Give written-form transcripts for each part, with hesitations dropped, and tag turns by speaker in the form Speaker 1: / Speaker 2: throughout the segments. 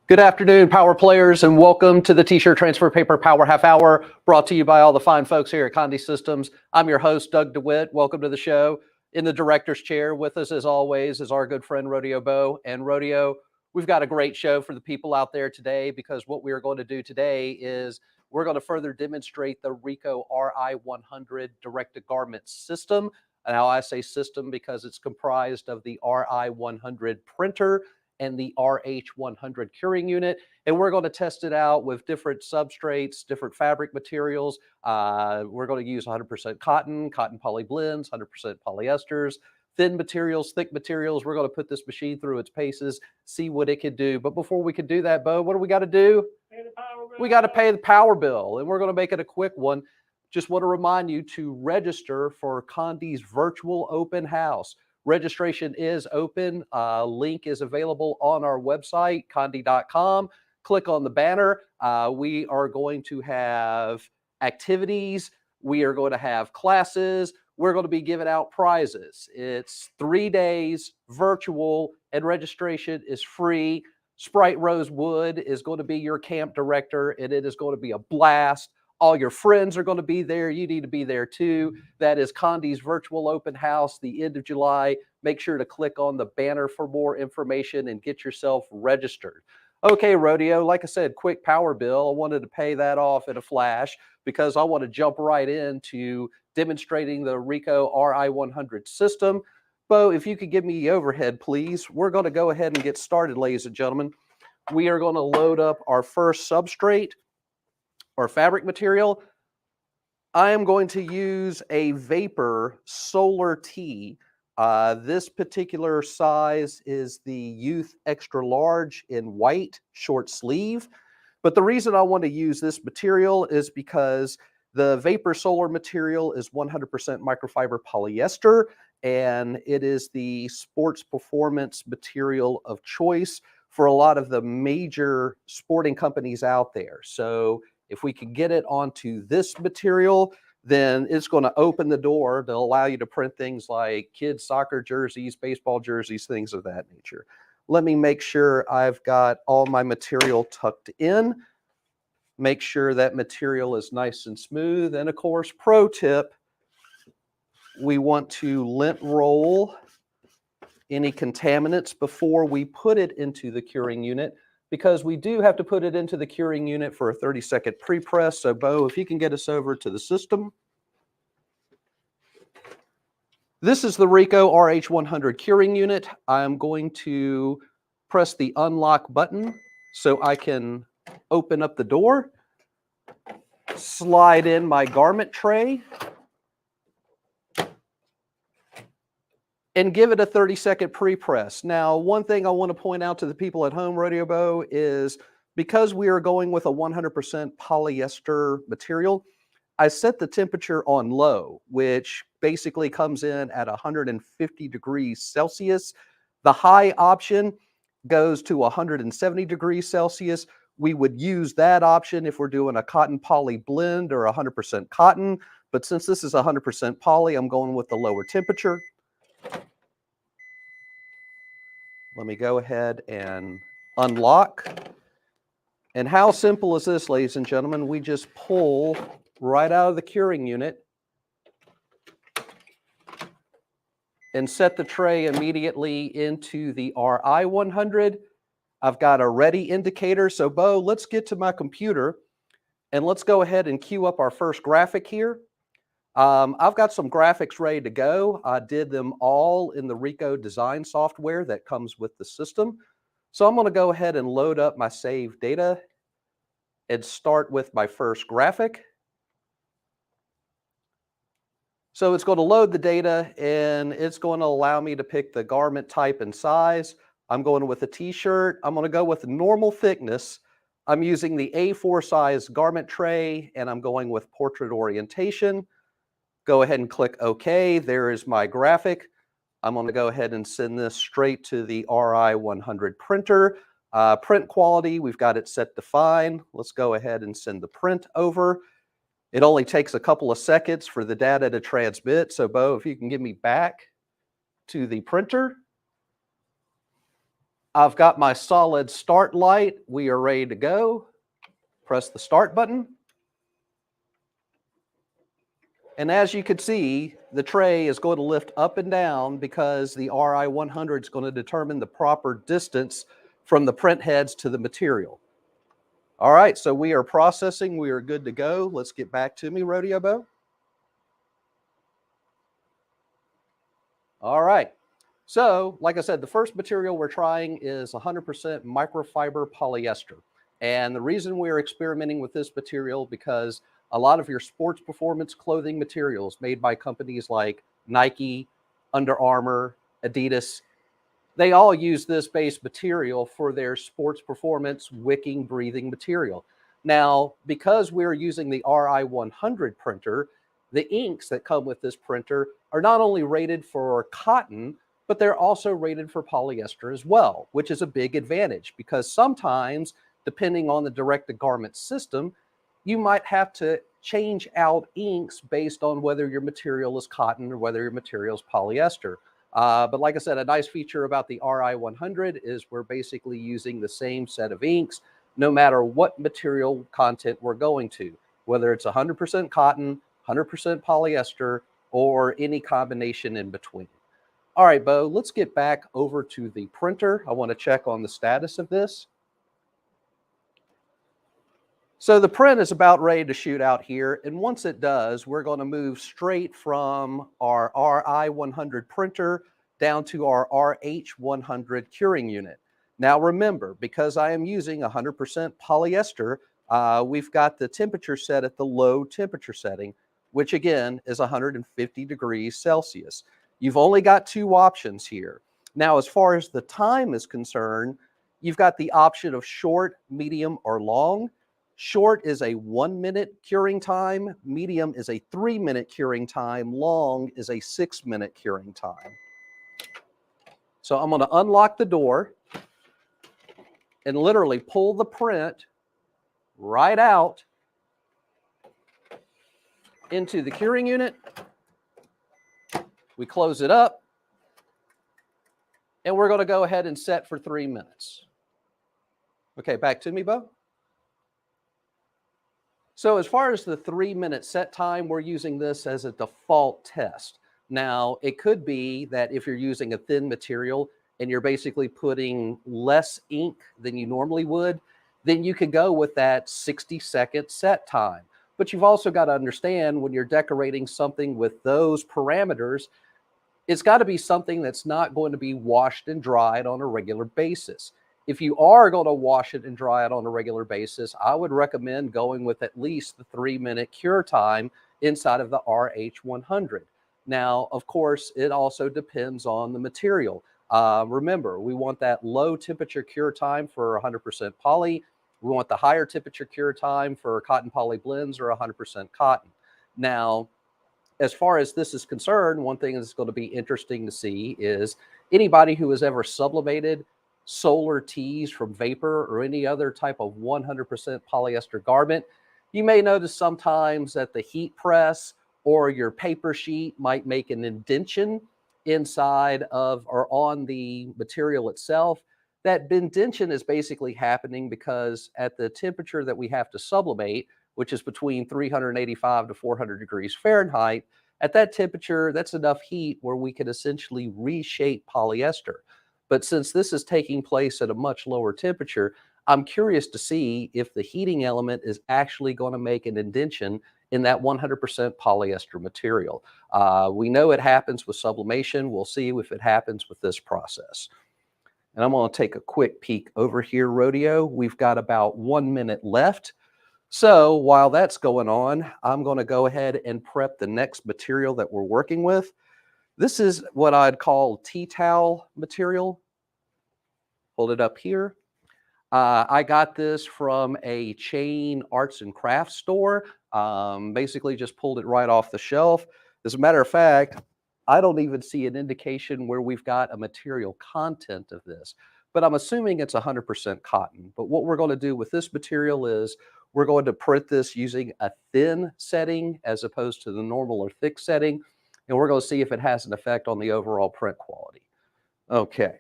Speaker 1: Good afternoon, power players, and welcome to the T-shirt transfer paper power half hour, brought to you by all the fine folks here at Condé Systems. I'm your host, Doug DeWitt. Welcome to the show. In the director's chair with us, as always, is our good friend Rodeo Bo. And Rodeo, we've got a great show for the people out there today, because what we are going to do today is we're going to further demonstrate the RICOH Ri direct-to-garment system. Now, I say system because it's comprised of the Ri100 printer and the RH100 curing unit. And we're going to test it out with different substrates, different fabric materials. We're going to use 100% cotton poly blends, 100% polyesters, thin materials, thick materials. We're going to put this machine through its paces, see what it can do. But before we can do that, Bo, what do we got to do? We got to pay the power bill, and we're going to make it a quick one. Just want to remind you to register for Condé's virtual open house. Registration is open. Link is available on our website, condé.com. Click on the banner. We are going to have activities. We are going to have classes. We're going to be giving out prizes. It's 3 days virtual, and registration is free. Sprite Rosewood is going to be your camp director, and it is going to be a blast. All your friends are going to be there. You need to be there too. That is Condé's virtual open house, the end of July. Make sure to click on the banner for more information and get yourself registered. Okay, Rodeo, like I said, quick power bill. I wanted to pay that off in a flash because I want to jump right into demonstrating the RICOH Ri100 system. Bo, if you could give me the overhead, please. We're going to go ahead and get started, ladies and gentlemen. We are going to load up our first substrate or fabric material. I am going to use a Vapor Solar Tee. This particular size is the Youth Extra Large in white, short sleeve. But the reason I want to use this material is because the Vapor Solar material is 100% microfiber polyester, and it is the sports performance material of choice for a lot of the major sporting companies out there. So if we can get it onto this material, then it's going to open the door to allow you to print things like kids' soccer jerseys, baseball jerseys, things of that nature. Let me make sure I've got all my material tucked in. Make sure that material is nice and smooth. And of course, pro tip, we want to lint roll any contaminants before we put it into the curing unit, because we do have to put it into the curing unit for a 30-second pre-press. So, Bo, if you can get us over to the system. This is the RICOH RH100 curing unit. I'm going to press the unlock button so I can open up the door, slide in my garment tray, and give it a 30-second pre-press. Now, one thing I want to point out to the people at home, Rodeo Bo, is because we are going with a 100% polyester material, I set the temperature on low, which basically comes in at 150 degrees Celsius. The high option goes to 170 degrees Celsius. We would use that option if we're doing a cotton poly blend or 100% cotton. But since this is 100% poly, I'm going with the lower temperature. Let me go ahead and unlock. And how simple is this, ladies and gentlemen? We just pull right out of the curing unit and set the tray immediately into the Ri100. I've got a ready indicator. So, Bo, let's get to my computer and let's go ahead and queue up our first graphic here. I've got some graphics ready to go. I did them all in the RICOH design software that comes with the system. So I'm going to go ahead and load up my saved data and start with my first graphic. So it's going to load the data, and it's going to allow me to pick the garment type and size. I'm going with a t-shirt. I'm going to go with normal thickness. I'm using the A4 size garment tray, and I'm going with portrait orientation. Go ahead and click OK. There is my graphic. I'm going to go ahead and send this straight to the Ri100 printer. Print quality, we've got it set to fine. Let's go ahead and send the print over. It only takes a couple of seconds for the data to transmit. So, Bo, if you can give me back to the printer. I've got my solid start light. We are ready to go. Press the start button. And as you can see, the tray is going to lift up and down because the RI100 is going to determine the proper distance from the print heads to the material. All right, so we are processing. We are good to go. Let's get back to me, Rodeo Bo. All right. So, like I said, the first material we're trying is 100% microfiber polyester. And the reason we're experimenting with this material because a lot of your sports performance clothing materials made by companies like Nike, Under Armour, Adidas, they all use this base material for their sports performance wicking breathing material. Now, because we're using the RI100 printer, the inks that come with this printer are not only rated for cotton, but they're also rated for polyester as well, which is a big advantage because sometimes, depending on the direct-to-garment system, you might have to change out inks based on whether your material is cotton or whether your material is polyester. But like I said, a nice feature about the RI100 is we're basically using the same set of inks no matter what material content we're going to, whether it's 100% cotton, 100% polyester, or any combination in between. All right, Bo, let's get back over to the printer. I want to check on the status of this. So the print is about ready to shoot out here. And once it does, we're going to move straight from our RI100 printer down to our RH100 curing unit. Now remember, because I am using 100% polyester, we've got the temperature set at the low temperature setting, which again is 150 degrees Celsius. You've only got two options here. Now, as far as the time is concerned, you've got the option of short, medium, or long. Short is a 1 minute curing time, medium is a 3 minute curing time, long is a 6 minute curing time. So I'm going to unlock the door and literally pull the print right out into the curing unit. We close it up and we're going to go ahead and set for 3 minutes. Okay, back to me, Bo. So as far as the 3 minute set time, we're using this as a default test. Now, it could be that if you're using a thin material and you're basically putting less ink than you normally would, then you could go with that 60-second set time. But you've also got to understand when you're decorating something with those parameters, it's got to be something that's not going to be washed and dried on a regular basis. If you are going to wash it and dry it on a regular basis, I would recommend going with at least the 3 minute cure time inside of the RH100. Now, of course, it also depends on the material. Remember, we want that low temperature cure time for 100% poly. We want the higher temperature cure time for cotton poly blends or 100% cotton. Now, as far as this is concerned, one thing that's going to be interesting to see is anybody who has ever sublimated solar tees from vapor or any other type of 100% polyester garment, you may notice sometimes that the heat press or your paper sheet might make an indentation inside of or on the material itself. That indentation is basically happening because at the temperature that we have to sublimate, which is between 385 to 400 degrees Fahrenheit, at that temperature, that's enough heat where we can essentially reshape polyester. But since this is taking place at a much lower temperature, I'm curious to see if the heating element is actually going to make an indentation in that 100% polyester material. We know it happens with sublimation. We'll see if it happens with this process. And I'm going to take a quick peek over here, Rodeo. We've got about 1 minute left. So while that's going on, I'm going to go ahead and prep the next material that we're working with. This is what I'd call tea towel material. Hold it up here. I got this from a chain arts and crafts store. Basically just pulled it right off the shelf. As a matter of fact, I don't even see an indication where we've got a material content of this, but I'm assuming it's 100% cotton. But what we're going to do with this material is we're going to print this using a thin setting as opposed to the normal or thick setting. And we're going to see if it has an effect on the overall print quality. Okay.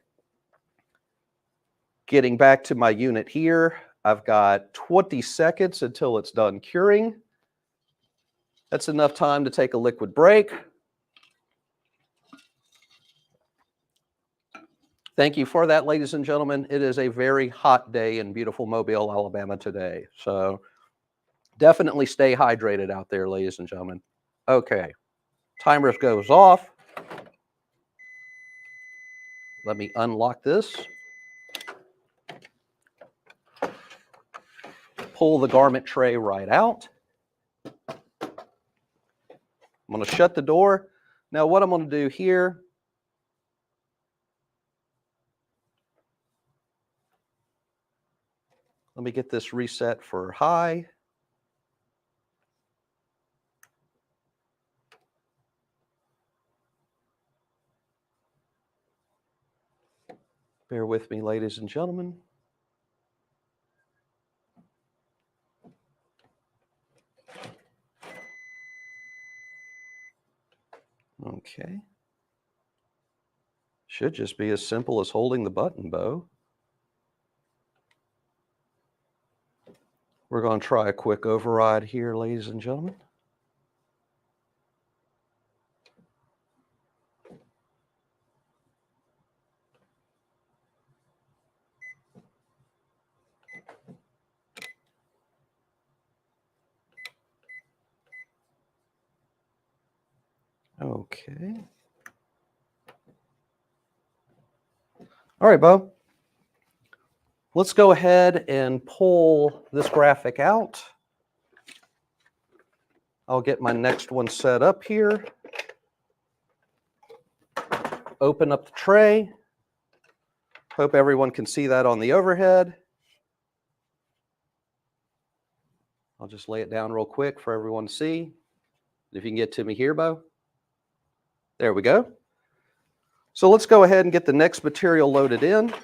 Speaker 1: Getting back to my unit here, I've got 20 seconds until it's done curing. That's enough time to take a liquid break. Thank you for that, ladies and gentlemen. It is a very hot day in beautiful Mobile, Alabama today. So definitely stay hydrated out there, ladies and gentlemen. Okay, timer goes off. Let me unlock this. Pull the garment tray right out. I'm going to shut the door. Now what I'm going to do here, let me get this reset for high. Bear with me, ladies and gentlemen. Okay. Should just be as simple as holding the button, Bo. We're going to try a quick override here, ladies and gentlemen. Okay. All right, Bo. Let's go ahead and pull this graphic out. I'll get my next one set up here. Open up the tray. Hope everyone can see that on the overhead. I'll just lay it down real quick for everyone to see. If you can get to me here, Bo. There we go. So let's go ahead and get the next material loaded in.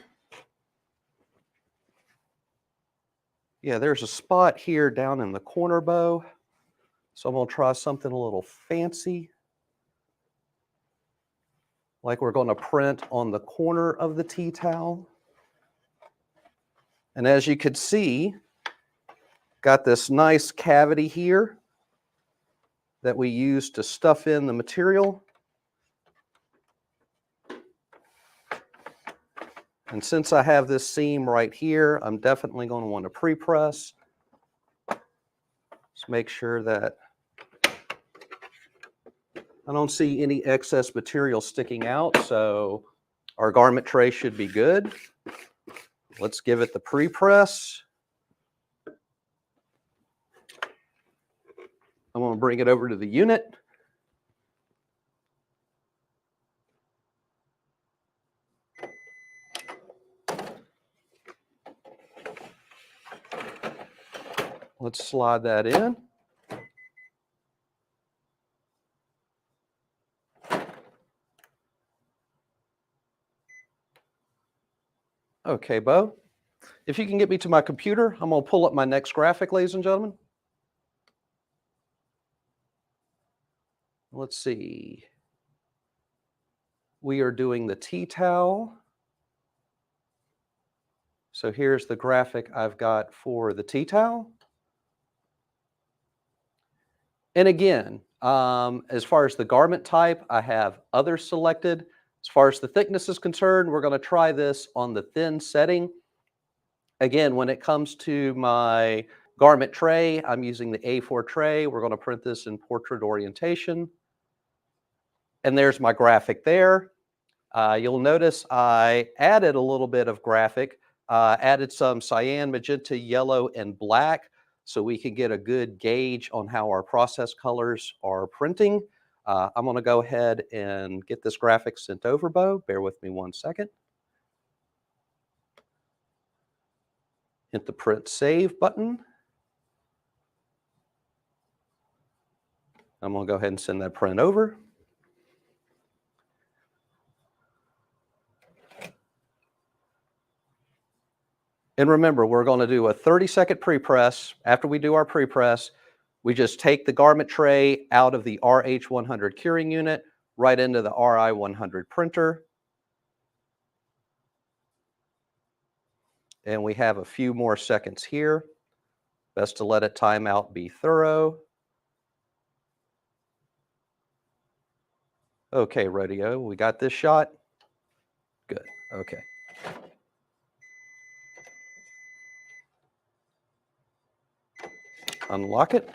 Speaker 1: Yeah, there's a spot here down in the corner, Bo. So I'm going to try something a little fancy. Like we're going to print on the corner of the tea towel. And as you can see, got this nice cavity here that we use to stuff in the material. And since I have this seam right here, I'm definitely going to want to pre-press. Just make sure that I don't see any excess material sticking out, so our garment tray should be good. Let's give it the pre-press. I'm going to bring it over to the unit. Let's slide that in. Okay, Bo. If you can get me to my computer, I'm going to pull up my next graphic, ladies and gentlemen. Let's see. We are doing the tea towel. So here's the graphic I've got for the tea towel. And again, as far as the garment type, I have others selected. As far as the thickness is concerned, we're going to try this on the thin setting. Again, when it comes to my garment tray, I'm using the A4 tray. We're going to print this in portrait orientation. And there's my graphic there. You'll notice I added a little bit of graphic, added some cyan, magenta, yellow, and black so we can get a good gauge on how our process colors are printing. I'm going to go ahead and get this graphic sent over, Bo. Bear with me 1 second. Hit the print save button. I'm going to go ahead and send that print over. And remember, we're going to do a 30-second pre-press. After we do our pre-press, we just take the garment tray out of the RH100 curing unit right into the RI100 printer. And we have a few more seconds here. Best to let it time out, be thorough. Okay, rodeo, we got this shot. Good, okay. Unlock it.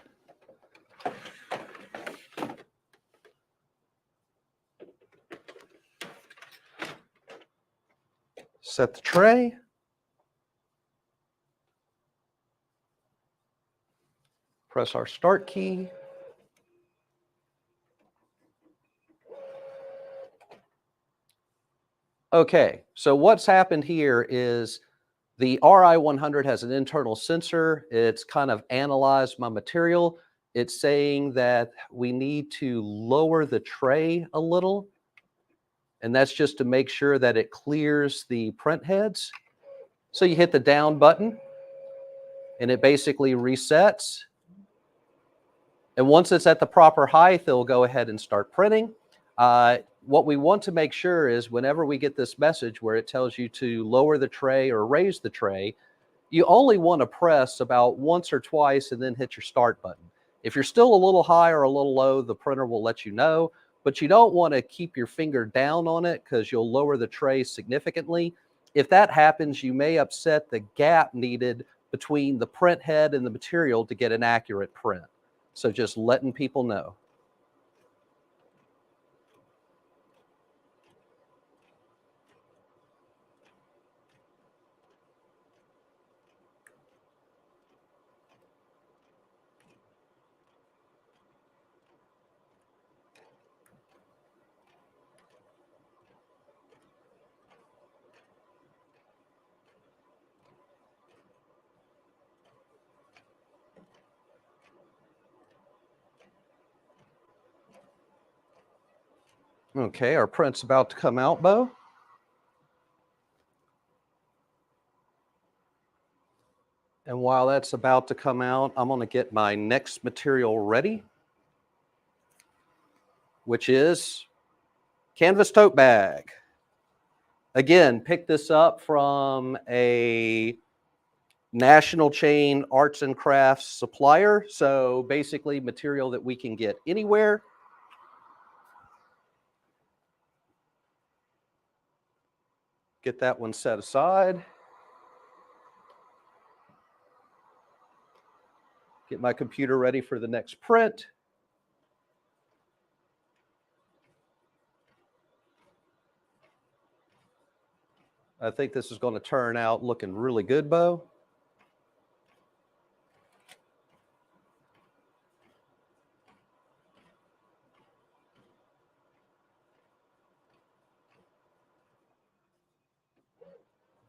Speaker 1: Set the tray. Press our start key. Okay, so what's happened here is the RI100 has an internal sensor. It's kind of analyzed my material. It's saying that we need to lower the tray a little. And that's just to make sure that it clears the print heads. So you hit the down button and it basically resets. And once it's at the proper height, it'll go ahead and start printing. What we want to make sure is whenever we get this message where it tells you to lower the tray or raise the tray, you only want to press about once or twice and then hit your start button. If you're still a little high or a little low, the printer will let you know, but you don't want to keep your finger down on it because you'll lower the tray significantly. If that happens, you may upset the gap needed between the print head and the material to get an accurate print. So just letting people know. Okay, our print's about to come out, Bo. And while that's about to come out, I'm going to get my next material ready, which is canvas tote bag. Again, pick this up from a national chain arts and crafts supplier. So basically material that we can get anywhere. Get that one set aside. Get my computer ready for the next print. I think this is going to turn out looking really good, Bo.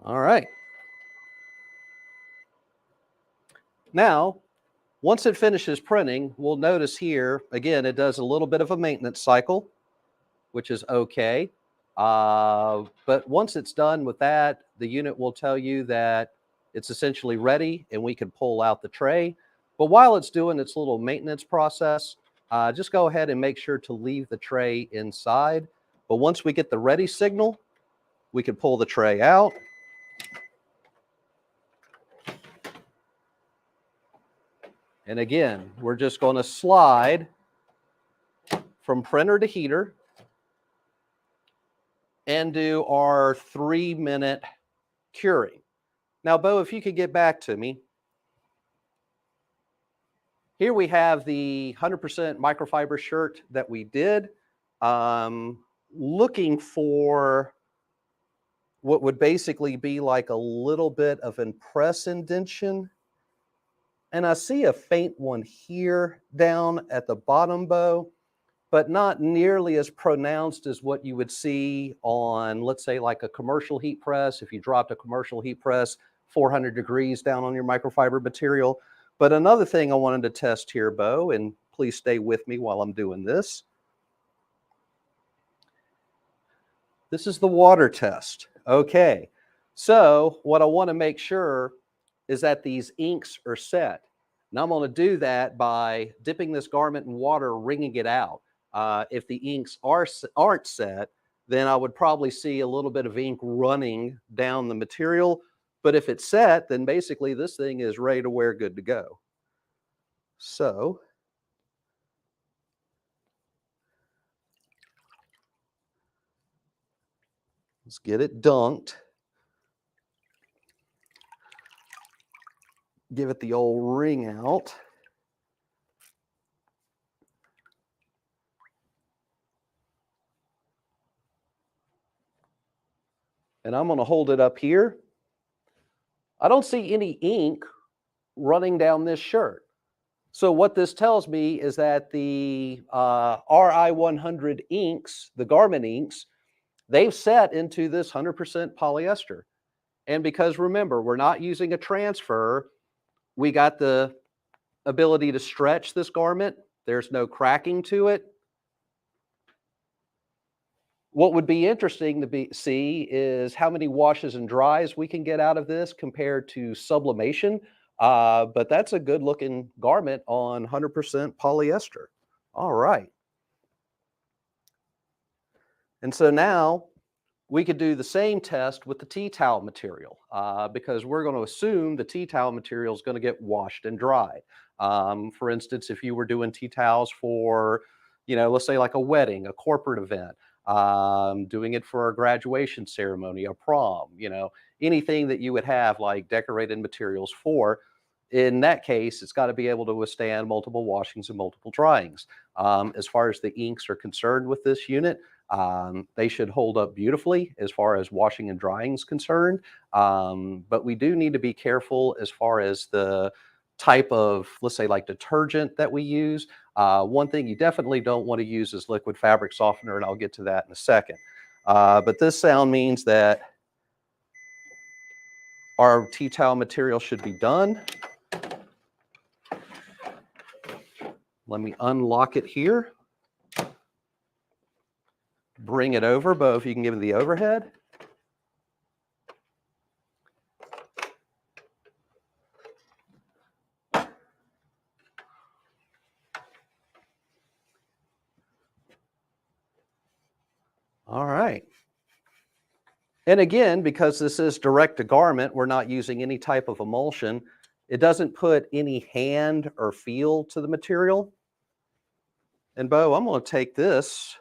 Speaker 1: All right. Now, once it finishes printing, we'll notice here, again, it does a little bit of a maintenance cycle, which is okay. But once it's done with that, the unit will tell you that it's essentially ready and we can pull out the tray. But while it's doing its little maintenance process, just go ahead and make sure to leave the tray inside. But once we get the ready signal, we can pull the tray out. And again, we're just going to slide from printer to heater and do our 3-minute curing. Now, Bo, if you could get back to me. Here we have the 100% microfiber shirt that we did. Looking for what would basically be like a little bit of impress indentation. And I see a faint one here down at the bottom, Bo, but not nearly as pronounced as what you would see on, let's say, like a commercial heat press. If you dropped a commercial heat press 400 degrees down on your microfiber material. But another thing I wanted to test here, Bo, and please stay with me while I'm doing this. This is the water test. Okay, so what I want to make sure is that these inks are set. Now I'm going to do that by dipping this garment in water, wringing it out. If the inks aren't set, then I would probably see a little bit of ink running down the material. But if it's set, then basically this thing is ready to wear, good to go. So let's get it dunked. Give it the old wring out. And I'm going to hold it up here. I don't see any ink running down this shirt. So what this tells me is that the RI100 inks, the garment inks, they've set into this 100% polyester. And because remember, we're not using a transfer, we got the ability to stretch this garment. There's no cracking to it. What would be interesting to see is how many washes and dries we can get out of this compared to sublimation. But that's a good looking garment on 100% polyester. All right. And so now we could do the same test with the tea towel material because we're going to assume the tea towel material is going to get washed and dried. For instance, if you were doing tea towels for, let's say like a wedding, a corporate event, doing it for a graduation ceremony, a prom, anything that you would have like decorated materials for, in that case, it's got to be able to withstand multiple washings and multiple dryings. As far as the inks are concerned with this unit, they should hold up beautifully as far as washing and drying is concerned. But we do need to be careful as far as the type of, let's say like detergent that we use. One thing you definitely don't want to use is liquid fabric softener, and I'll get to that in a second. But this sound means that our tea towel material should be done. Let me unlock it here. Bring it over. Bo, if you can give me the overhead. All right. And again, because this is direct to garment, we're not using any type of emulsion. It doesn't put any hand or feel to the material. And Bo, I'm going to take this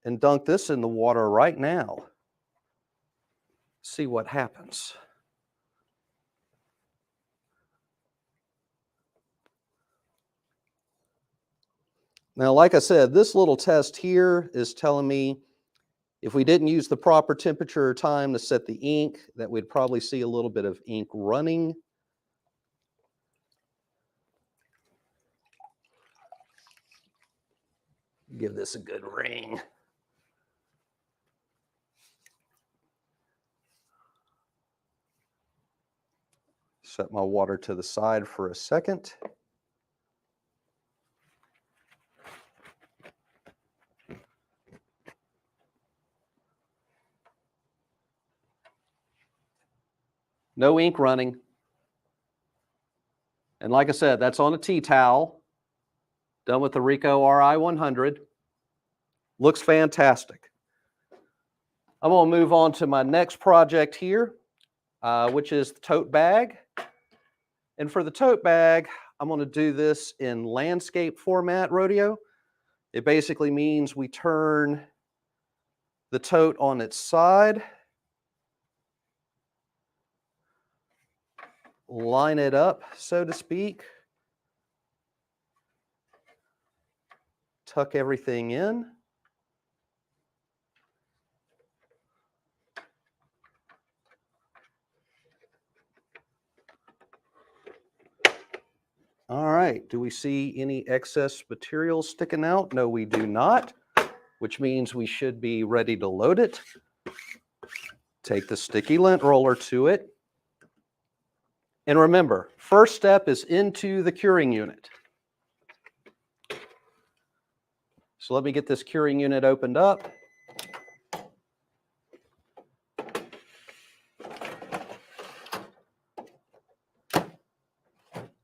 Speaker 1: and dunk this in the water right now. See what happens. Now, like I said, this little test here is telling me if we didn't use the proper temperature or time to set the ink, that we'd probably see a little bit of ink running. Give this a good wring. Set my water to the side for a second. No ink running. And like I said, that's on a tea towel, done with the RICOH Ri 100. Looks fantastic. I'm going to move on to my next project here, which is the tote bag. And for the tote bag, I'm going to do this in landscape format, Rodeo. It basically means we turn the tote on its side, line it up, so to speak, tuck everything in. All right, do we see any excess material sticking out? No, we do not, which means we should be ready to load it. Take the sticky lint roller to it. And remember, first step is into the curing unit. So let me get this curing unit opened up.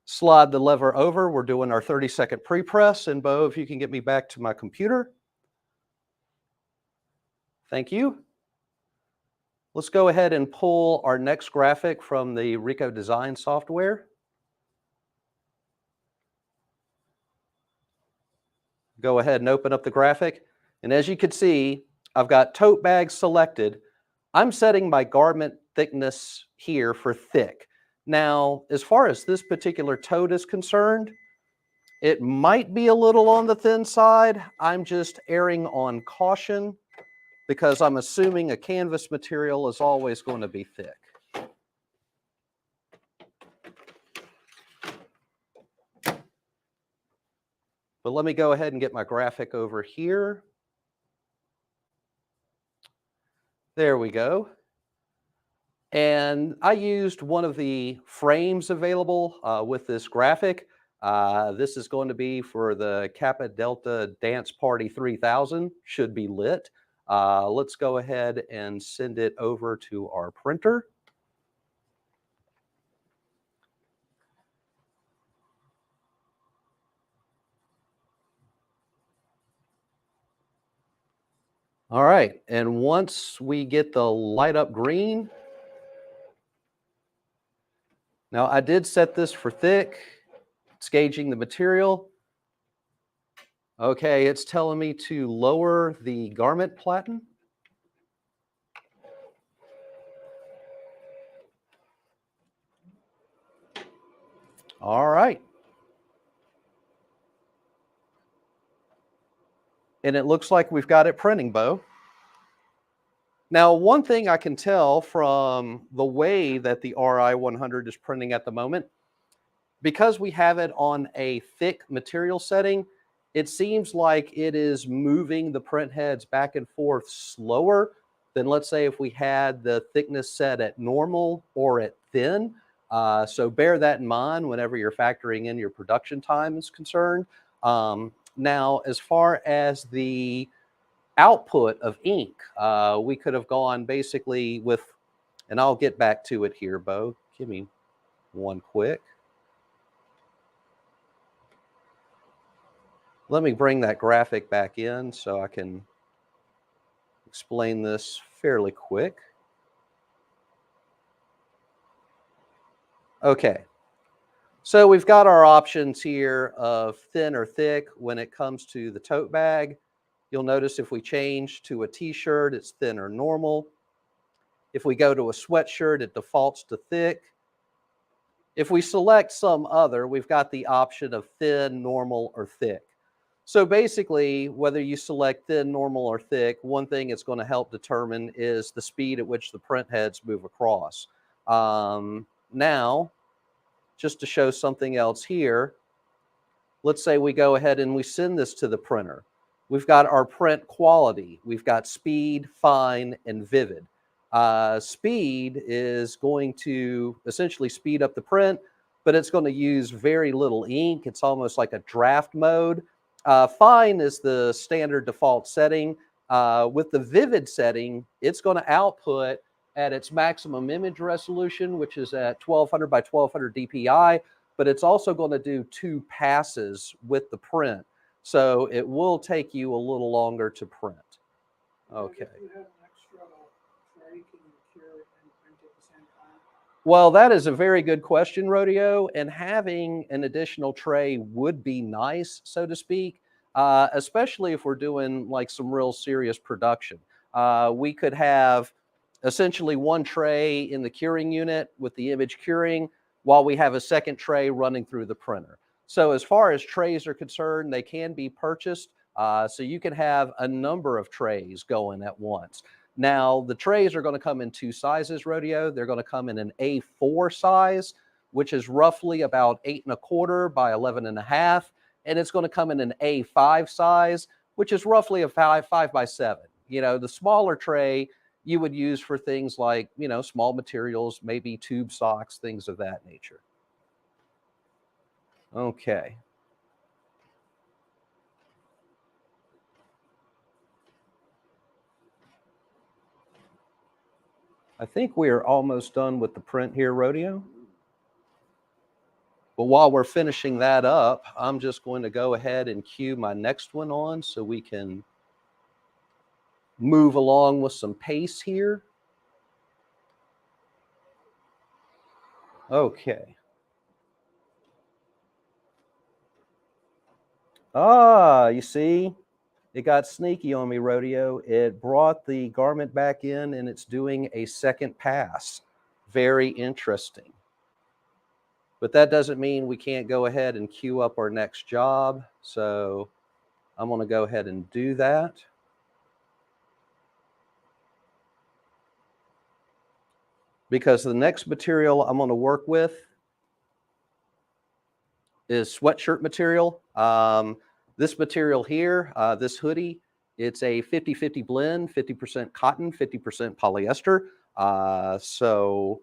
Speaker 1: Slide the lever over. We're doing our 30-second pre-press. And Bo, if you can get me back to my computer. Thank you. Let's go ahead and pull our next graphic from the RICOH design software. Go ahead and open up the graphic. And as you can see, I've got tote bags selected. I'm setting my garment thickness here for thick. Now, as far as this particular tote is concerned, it might be a little on the thin side. I'm just erring on caution because I'm assuming a canvas material is always going to be thick. But let me go ahead and get my graphic over here. There we go. And I used one of the frames available with this graphic. This is going to be for the Kappa Delta Dance Party 3000, should be lit. Let's go ahead and send it over to our printer. All right, and once we get the light up green, now I did set this for thick. It's gauging the material. Okay, it's telling me to lower the garment platen. All right. And it looks like we've got it printing, Bo. Now, one thing I can tell from the way that the RI100 is printing at the moment, because we have it on a thick material setting, it seems like it is moving the print heads back and forth slower than, let's say, if we had the thickness set at normal or at thin. So bear that in mind whenever you're factoring in your production time is concerned. Now, as far as the output of ink, we could have gone basically with, and I'll get back to it here, Bo. Give me one quick. Let me bring that graphic back in so I can explain this fairly quick. Okay, so we've got our options here of thin or thick when it comes to the tote bag. You'll notice if we change to a t-shirt, it's thin or normal. If we go to a sweatshirt, it defaults to thick. If we select some other, we've got the option of thin, normal, or thick. So basically, whether you select thin, normal, or thick, one thing it's going to help determine is the speed at which the print heads move across. Now, just to show something else here, let's say we go ahead and we send this to the printer. We've got our print quality. We've got speed, fine, and vivid. Speed is going to essentially speed up the print, but it's going to use very little ink. It's almost like a draft mode. Fine is the standard default setting. With the vivid setting, it's going to output at its maximum image resolution, which is at 1200 by 1200 DPI, but it's also going to do 2 passes with the print. So it will take you a little longer to print. Okay. Well, that is a very good question, Rodeo. And having an additional tray would be nice, so to speak, especially if we're doing like some real serious production. We could have essentially one tray in the curing unit with the image curing while we have a second tray running through the printer. So as far as trays are concerned, they can be purchased. So you can have a number of trays going at once. Now, the trays are going to come in 2 sizes, Rodeo. They're going to come in an A4 size, which is roughly about 8 1/4 by 11 1/2. And it's going to come in an A5 size, which is roughly a 5 by 7. You know, the smaller tray you would use for things like, you know, small materials, maybe tube socks, things of that nature. Okay. I think we are almost done with the print here, Rodeo. But while we're finishing that up, I'm just going to go ahead and cue my next one on so we can move along with some pace here. Okay. Ah, you see, it got sneaky on me, Rodeo. It brought the garment back in and it's doing a second pass. Very interesting. But that doesn't mean we can't go ahead and queue up our next job. So I'm going to go ahead and do that. Because the next material I'm going to work with is Sweatshirt Material. This material here, this hoodie, it's a 50-50 blend, 50% cotton, 50% polyester. So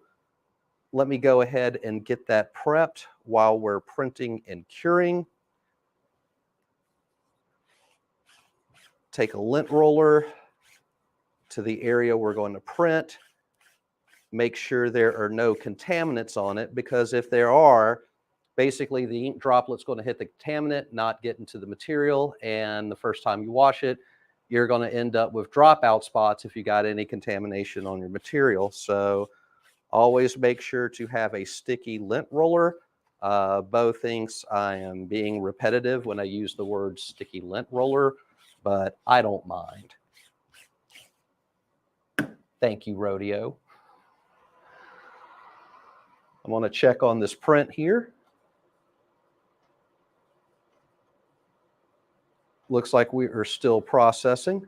Speaker 1: let me go ahead and get that prepped while we're printing and curing. Take a lint roller to the area we're going to print. Make sure there are no contaminants on it, because if there are, basically the ink droplet's going to hit the contaminant, not get into the material, and the first time you wash it, you're going to end up with dropout spots if you got any contamination on your material. So always make sure to have a sticky lint roller. Bo thinks I am being repetitive when I use the word sticky lint roller, but I don't mind. Thank you, Rodeo. I'm going to check on this print here. Looks like we are still processing.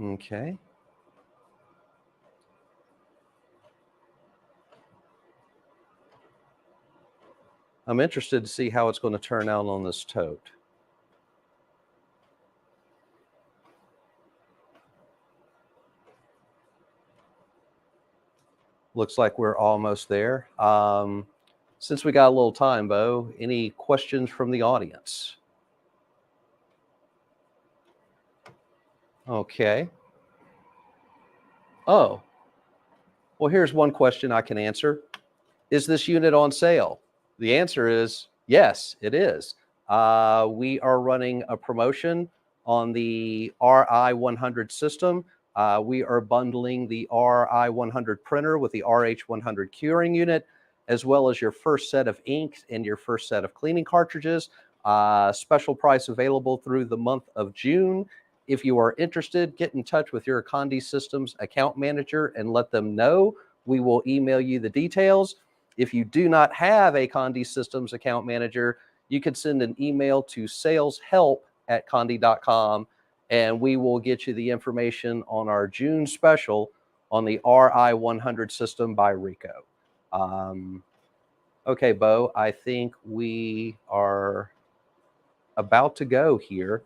Speaker 1: Okay. I'm interested to see how it's going to turn out on this tote. Looks like we're almost there. Since we got a little time, Bo, any questions from the audience? Okay. Oh, well, here's one question I can answer. Is this unit on sale? The answer is yes, it is. We are running a promotion on the RI100 system. We are bundling the RI100 printer with the RH100 curing unit, as well as your first set of inks and your first set of cleaning cartridges. Special price available through the month of June. If you are interested, get in touch with your Condé Systems account manager and let them know. We will email you the details. If you do not have a Condé Systems account manager, you can send an email to saleshelp@condé.com, and we will get you the information on our June special on the RI100 system by RICOH. Okay, Bo, I think we are about to go here.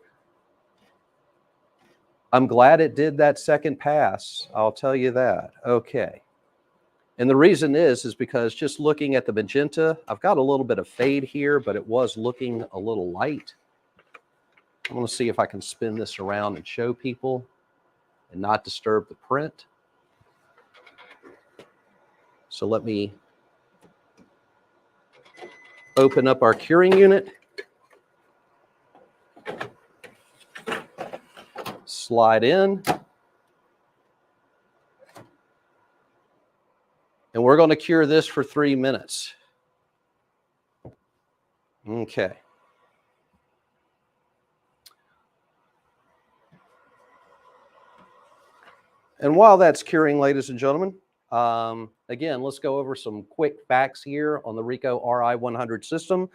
Speaker 1: I'm glad it did that second pass. I'll tell you that. Okay. And the reason is because just looking at the magenta, I've got a little bit of fade here, but it was looking a little light. I'm going to see if I can spin this around and show people and not disturb the print. So let me open up our curing unit. Slide in. And we're going to cure this for 3 minutes. Okay. And while that's curing, ladies and gentlemen, again, let's go over some quick facts here on the RICOH RI100 system.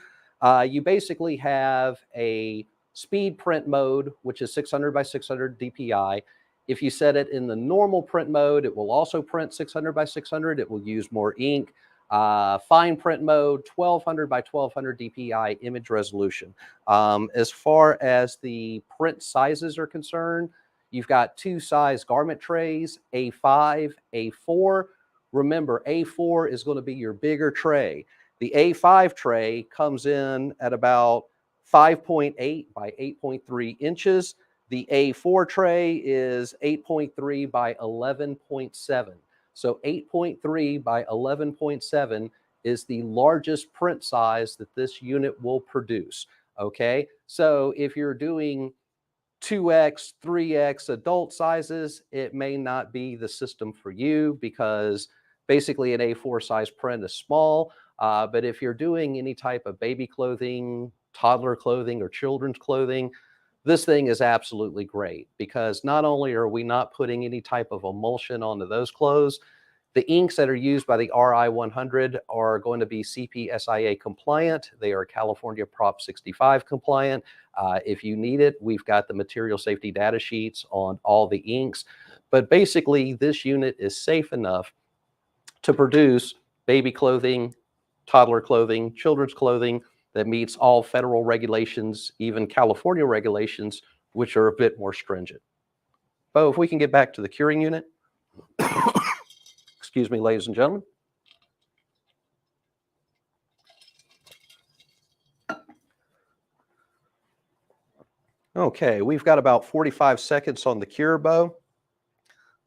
Speaker 1: You basically have a speed print mode, which is 600 by 600 DPI. If you set it in the normal print mode, it will also print 600 by 600. It will use more ink. Fine print mode, 1200 by 1200 DPI image resolution. As far as the print sizes are concerned, you've got 2 size garment trays, A5, A4. Remember, A4 is going to be your bigger tray. The A5 tray comes in at about 5.8 by 8.3 inches. The A4 tray is 8.3 by 11.7. So 8.3 by 11.7 is the largest print size that this unit will produce. Okay, so if you're doing 2x, 3x adult sizes, it may not be the system for you because basically an A4 size print is small. But if you're doing any type of baby clothing, toddler clothing, or children's clothing, this thing is absolutely great because not only are we not putting any type of emulsion onto those clothes, the inks that are used by the RI 100 are going to be CPSIA compliant. They are California Prop 65 compliant. If you need it, we've got the material safety data sheets on all the inks. But basically, this unit is safe enough to produce baby clothing, toddler clothing, children's clothing that meets all federal regulations, even California regulations, which are a bit more stringent. Bo, if we can get back to the curing unit. Excuse me, ladies and gentlemen. Okay, we've got about 45 seconds on the cure, Bo.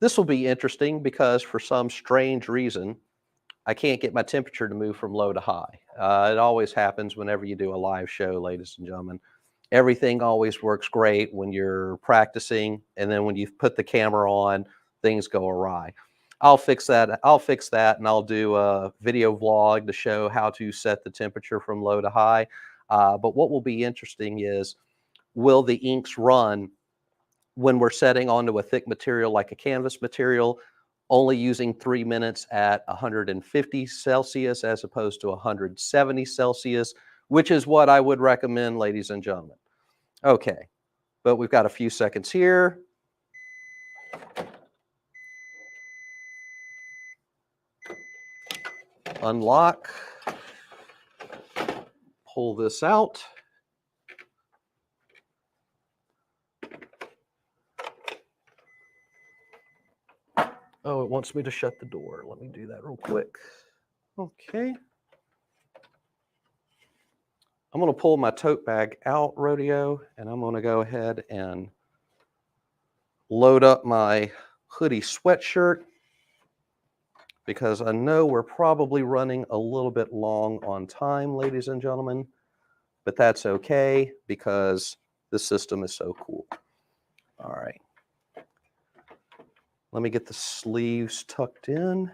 Speaker 1: This will be interesting because for some strange reason, I can't get my temperature to move from low to high. It always happens whenever you do a live show, ladies and gentlemen. Everything always works great when you're practicing, and then when you put the camera on, things go awry. I'll fix that, and I'll do a video vlog to show how to set the temperature from low to high. But what will be interesting is, will the inks run when we're setting onto a thick material like a canvas material, only using 3 minutes at 150 Celsius as opposed to 170 Celsius, which is what I would recommend, ladies and gentlemen. Okay, but we've got a few seconds here. Unlock. Pull this out. Oh, it wants me to shut the door. Let me do that real quick. Okay. I'm going to pull my tote bag out, Rodeo, and I'm going to go ahead and load up my hoodie sweatshirt because I know we're probably running a little bit long on time, ladies and gentlemen, but that's okay because the system is so cool. All right. Let me get the sleeves tucked in.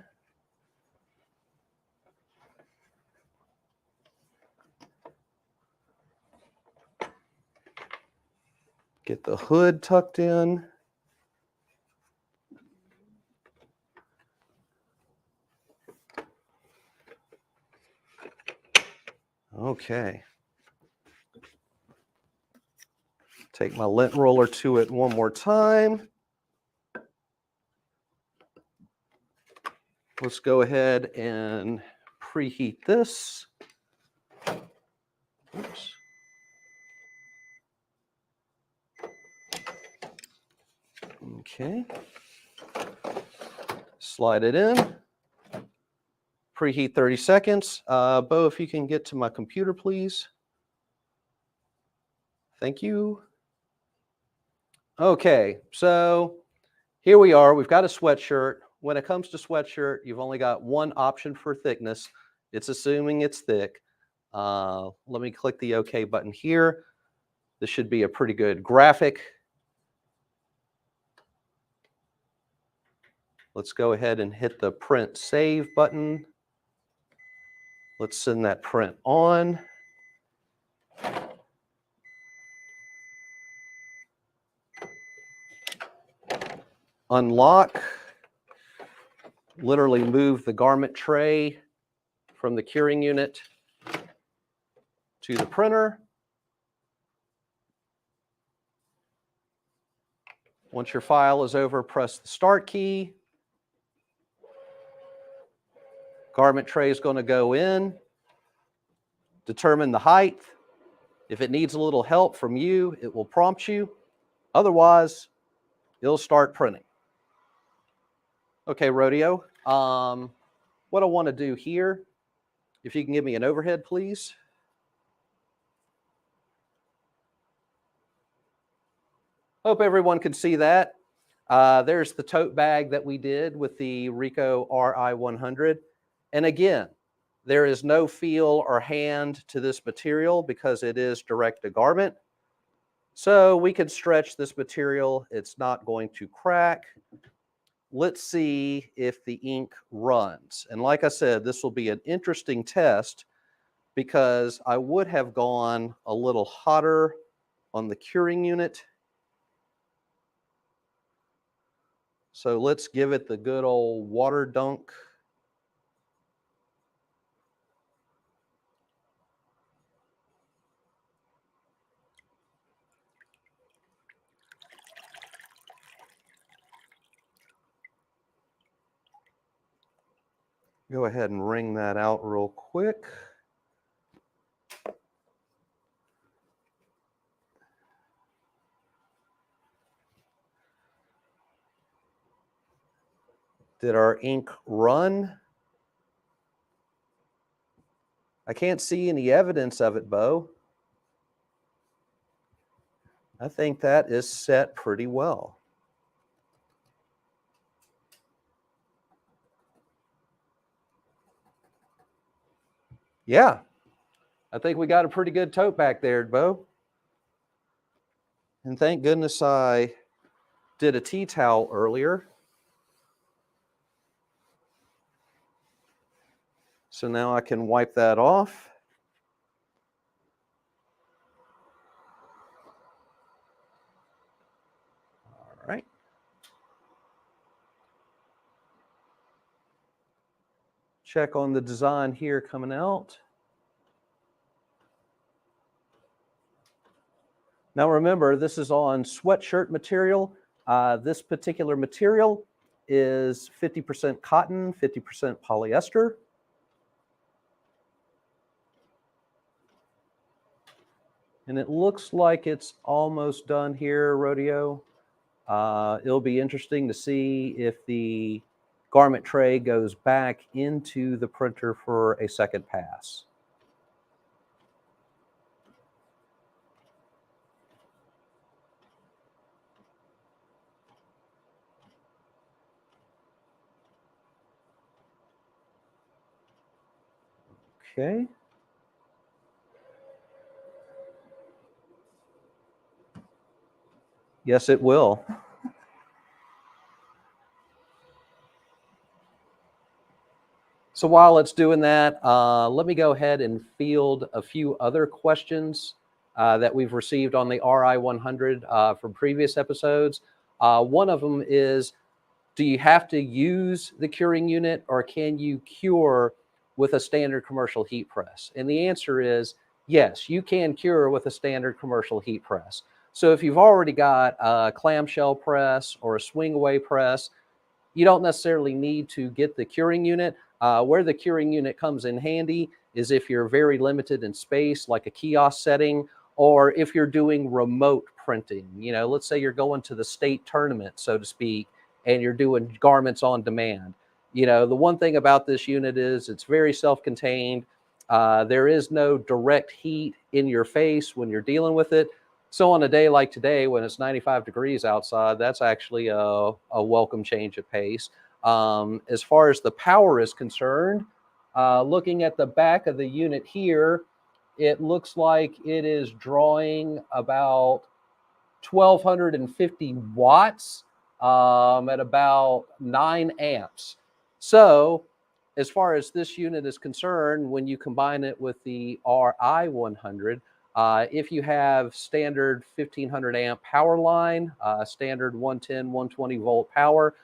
Speaker 1: Get the hood tucked in. Okay. Take my lint roller to it one more time. Let's go ahead and preheat this. Oops. Okay. Slide it in. Preheat 30 seconds. Bo, if you can get to my computer, please. Thank you. Okay, so here we are. We've got a sweatshirt. When it comes to sweatshirt, you've only got one option for thickness. It's assuming it's thick. Let me click the OK button here. This should be a pretty good graphic. Let's go ahead and hit the print save button. Let's send that print on. Unlock. Literally move the garment tray from the curing unit to the printer. Once your file is over, press the start key. Garment tray is going to go in. Determine the height. If it needs a little help from you, it will prompt you. Otherwise, it'll start printing. Okay, Rodeo. What I want to do here, if you can give me an overhead, please. Hope everyone can see that. There's the tote bag that we did with the RICOH Ri 100. And again, there is no feel or hand to this material because it is direct to garment. So we can stretch this material. It's not going to crack. Let's see if the ink runs. And like I said, this will be an interesting test because I would have gone a little hotter on the curing unit. So let's give it the good old water dunk. Go ahead and wring that out real quick. Did our ink run? I can't see any evidence of it, Bo. I think that is set pretty well. Yeah, I think we got a pretty good tote back there, Bo. And thank goodness I did a tea towel earlier. So now I can wipe that off. All right. Check on the design here coming out. Now remember, this is on Sweatshirt Material. This particular material is 50% cotton, 50% polyester. And it looks like it's almost done here, Rodeo. It'll be interesting to see if the garment tray goes back into the printer for a second pass. Okay. Yes, it will. So while it's doing that, let me go ahead and field a few other questions that we've received on the RI 100 from previous episodes. One of them is, do you have to use the curing unit or can you cure with a standard commercial heat press? And the answer is yes, you can cure with a standard commercial heat press. So if you've already got a clamshell press or a swing away press, you don't necessarily need to get the curing unit. Where the curing unit comes in handy is if you're very limited in space, like a kiosk setting, or if you're doing remote printing. You know, let's say you're going to the state tournament, so to speak, and you're doing garments on demand. You know, the one thing about this unit is it's very self-contained. There is no direct heat in your face when you're dealing with it. So on a day like today, when it's 95 degrees outside, that's actually a welcome change of pace. As far as the power is concerned, looking at the back of the unit here, it looks like it is drawing about 1,250 watts at about 9 amps. So as far as this unit is concerned, when you combine it with the RI 100, if you have standard 1500 amp power line, standard 110, 120 volt power,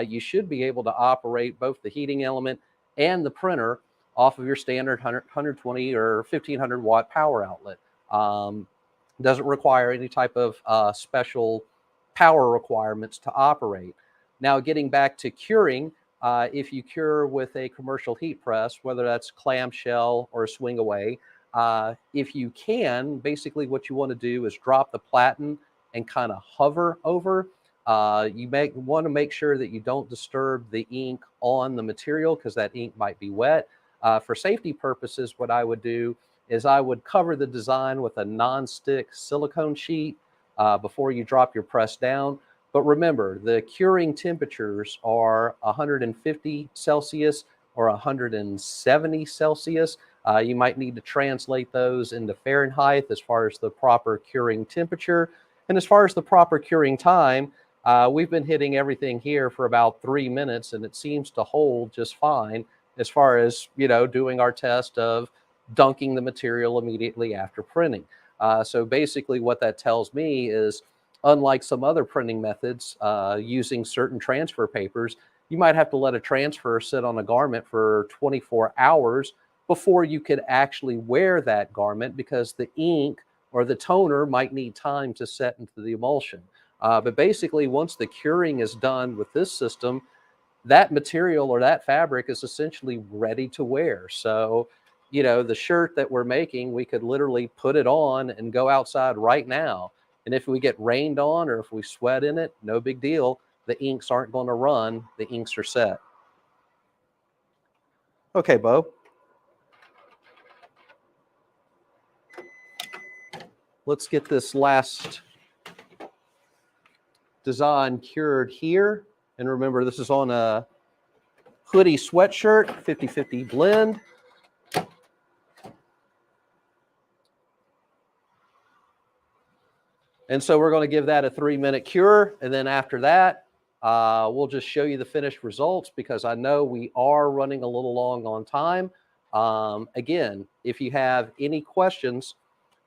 Speaker 1: you should be able to operate both the heating element and the printer off of your standard 120 or 1500 watt power outlet. Doesn't require any type of special power requirements to operate. Now, getting back to curing, if you cure with a commercial heat press, whether that's clamshell or swing away, if you can, basically what you want to do is drop the platen and kind of hover over. You want to make sure that you don't disturb the ink on the material because that ink might be wet. For safety purposes, what I would do is I would cover the design with a non-stick silicone sheet before you drop your press down. But remember, the curing temperatures are 150 Celsius or 170 Celsius. You might need to translate those into Fahrenheit as far as the proper curing temperature. And as far as the proper curing time, we've been hitting everything here for about 3 minutes, and it seems to hold just fine as far as, doing our test of dunking the material immediately after printing. So basically what that tells me is, unlike some other printing methods using certain transfer papers, you might have to let a transfer sit on a garment for 24 hours before you could actually wear that garment, because the ink or the toner might need time to set into the emulsion. But basically, once the curing is done with this system, that material or that fabric is essentially ready to wear. So, the shirt that we're making, we could literally put it on and go outside right now. And if we get rained on or if we sweat in it, no big deal. The inks aren't going to run. The inks are set. Okay, Bo. Let's get this last design cured here. And remember, this is on a hoodie sweatshirt, 50-50 blend. And so we're going to give that a 3-minute cure. And then after that, we'll just show you the finished results, because I know we are running a little long on time. Again, if you have any questions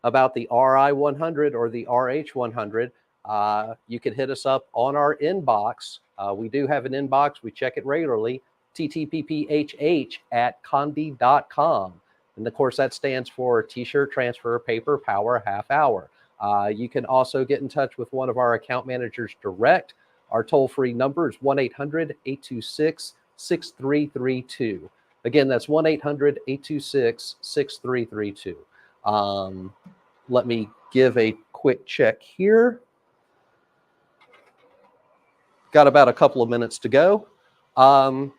Speaker 1: about the RI100 or the RH100, you can hit us up on our inbox. We do have an inbox. We check it regularly, TTPPHH@Condé.com. And of course, that stands for T-shirt Transfer Paper Power Half Hour. You can also get in touch with one of our account managers direct. Our toll-free number is 1-800-826-6332. Again, that's 1-800-826-6332. Let me give a quick check here. Got about a couple of minutes to go. Some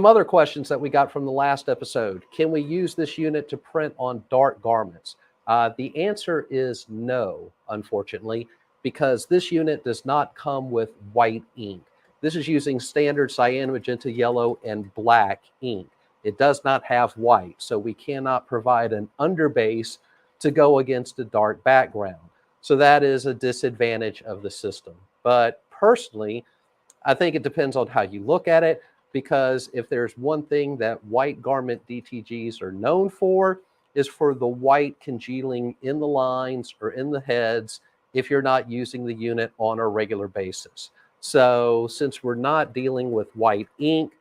Speaker 1: other questions that we got from the last episode. Can we use this unit to print on dark garments? The answer is no, unfortunately, because this unit does not come with white ink. This is using standard cyan, magenta, yellow, and black ink. It does not have white, so we cannot provide an underbase to go against a dark background. So that is a disadvantage of the system. But personally, I think it depends on how you look at it, because if there's one thing that white garment DTGs are known for, is for the white congealing in the lines or in the heads if you're not using the unit on a regular basis. So since we're not dealing with white ink,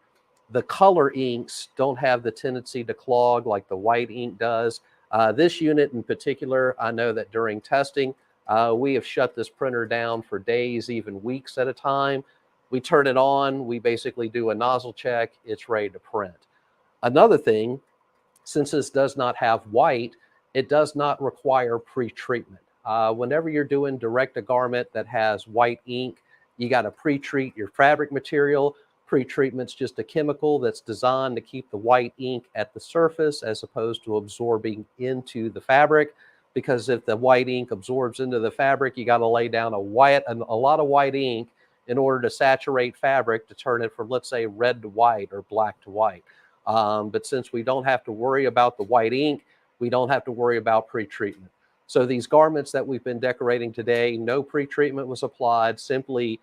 Speaker 1: the color inks don't have the tendency to clog like the white ink does. This unit in particular, I know that during testing, we have shut this printer down for days, even weeks at a time. We turn it on, we basically do a nozzle check, it's ready to print. Another thing, since this does not have white, it does not require pre-treatment. Whenever you're doing direct to garment that has white ink, you got to pre-treat your fabric material. Pre-treatment's just a chemical that's designed to keep the white ink at the surface as opposed to absorbing into the fabric. Because if the white ink absorbs into the fabric, you got to lay down a lot of white ink in order to saturate fabric to turn it from, let's say, red to white or black to white. But since we don't have to worry about the white ink, we don't have to worry about pre-treatment. So these garments that we've been decorating today, no pre-treatment was applied, simply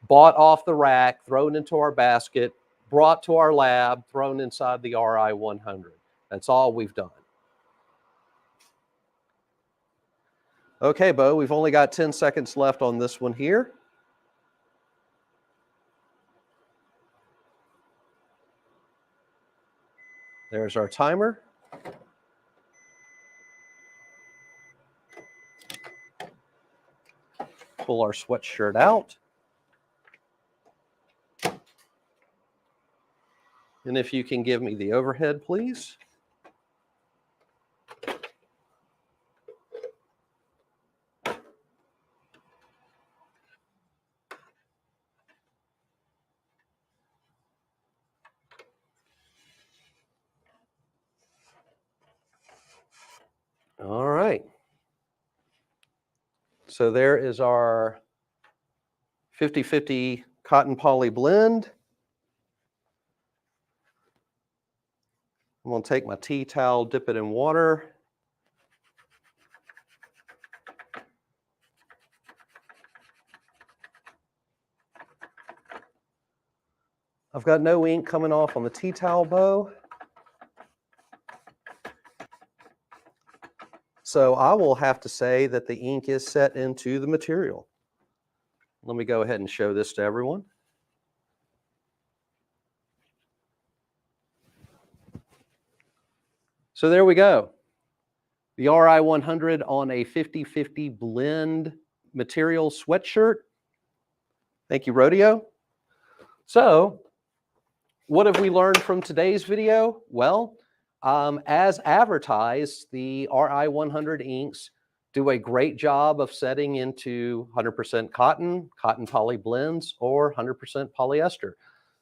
Speaker 1: bought off the rack, thrown into our basket, brought to our lab, thrown inside the RI100. That's all we've done. Okay, Bo, we've only got 10 seconds left on this one here. There's our timer. Pull our sweatshirt out. And if you can give me the overhead, please. All right. So there is our 50/50 cotton poly blend. I'm going to take my tea towel, dip it in water. I've got no ink coming off on the tea towel bow. So I will have to say that the ink is set into the material. Let me go ahead and show this to everyone. So there we go. The RI100 on a 50/50 blend material sweatshirt. Thank you, Rodeo. So what have we learned from today's video? Well, as advertised, the RI100 inks do a great job of setting into 100% cotton, cotton poly blends, or 100% polyester.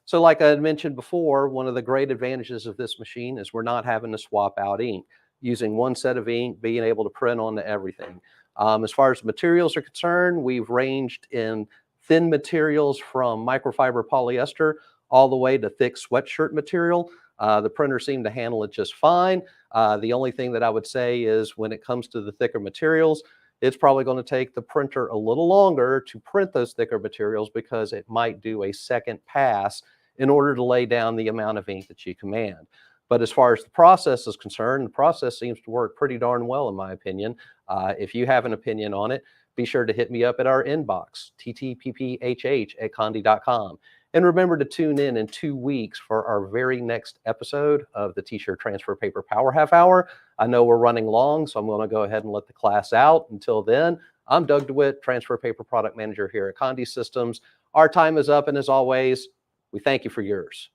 Speaker 1: So like I had mentioned before, one of the great advantages of this machine is we're not having to swap out ink. Using one set of ink, being able to print onto everything. As far as materials are concerned, we've ranged in thin materials from microfiber polyester all the way to thick sweatshirt material. The printer seemed to handle it just fine. The only thing that I would say is when it comes to the thicker materials, it's probably going to take the printer a little longer to print those thicker materials because it might do a second pass in order to lay down the amount of ink that you command. But as far as the process is concerned, the process seems to work pretty darn well, in my opinion. If you have an opinion on it, be sure to hit me up at our inbox, TTPPHH@Condé.com. And remember to tune in 2 weeks for our very next episode of the T-shirt Transfer Paper Power Half Hour. I know we're running long, so I'm going to go ahead and let the class out. Until then, I'm Doug DeWitt, Transfer Paper Product Manager here at Condé Systems. Our time is up, and as always, we thank you for yours.